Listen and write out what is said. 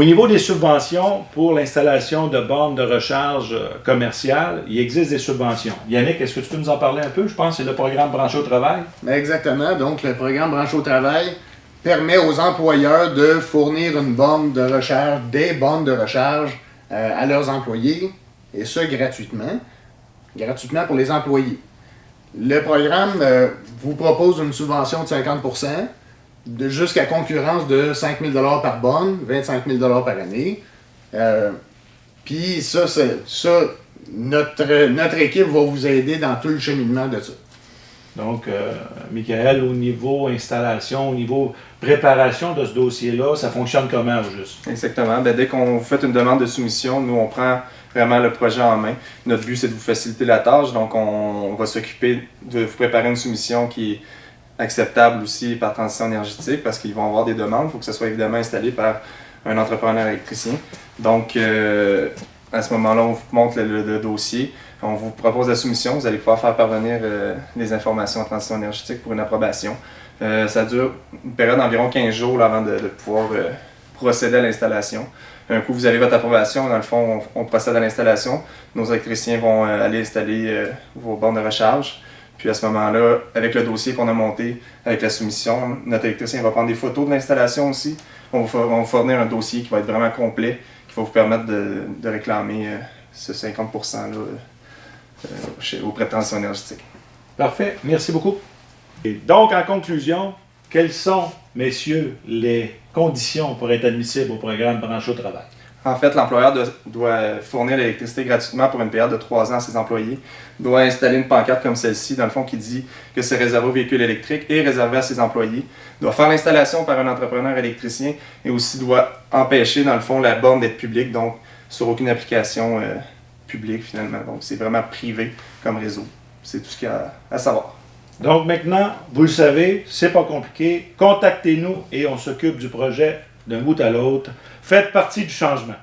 Au niveau des subventions pour l'installation de bornes de recharge commerciales, il existe des subventions. Yannick, est-ce que tu peux nous en parler un peu? Je pense que c'est le programme Branché au travail. Exactement. Donc, le programme Branché au travail permet aux employeurs de fournir une borne de recharge, des bornes de recharge à leurs employés, et ce, gratuitement. Gratuitement pour les employés. Le programme vous propose une subvention de 50%, jusqu'à concurrence de 5 000 $ par bonne, 25 000 $ par année. Puis ça, notre équipe va vous aider dans tout le cheminement de ça. Donc, Michael, au niveau installation, au niveau préparation de ce dossier-là, ça fonctionne comment au juste? Exactement. Bien, dès qu'on vous fait une demande de soumission, nous, on prend vraiment le projet en main. Notre but, c'est de vous faciliter la tâche. Donc, on va s'occuper de vous préparer une soumission qui est acceptable aussi par Transition énergétique parce qu'ils vont avoir des demandes. Il faut que ce soit évidemment installé par un entrepreneur électricien. Donc, à ce moment-là, on vous montre le dossier. On vous propose la soumission. Vous allez pouvoir faire parvenir les informations en transition énergétique pour une approbation. Ça dure une période d'environ 15 jours là, avant de pouvoir procéder à l'installation. Un coup, vous avez votre approbation. Dans le fond, on procède à l'installation. Nos électriciens vont aller installer vos bornes de recharge. Puis à ce moment-là, avec le dossier qu'on a monté, avec la soumission, notre électricien va prendre des photos de l'installation aussi. On va vous fournir un dossier qui va être vraiment complet, qui va vous permettre de réclamer ce 50%-là auprès de Transition énergétique. Parfait, merci beaucoup. Et donc, en conclusion, quelles sont, messieurs, les conditions pour être admissible au programme Branché au travail? En fait, l'employeur doit fournir l'électricité gratuitement pour une période de 3 ans à ses employés, doit installer une pancarte comme celle-ci, dans le fond, qui dit que c'est réservé aux véhicules électriques et réservé à ses employés, doit faire l'installation par un entrepreneur électricien et aussi doit empêcher, dans le fond, la borne d'être publique, donc sur aucune application publique finalement. Donc, c'est vraiment privé comme réseau. C'est tout ce qu'il y a à savoir. Donc maintenant, vous le savez, c'est pas compliqué. Contactez-nous et on s'occupe du projet d'un bout à l'autre. Faites partie du changement.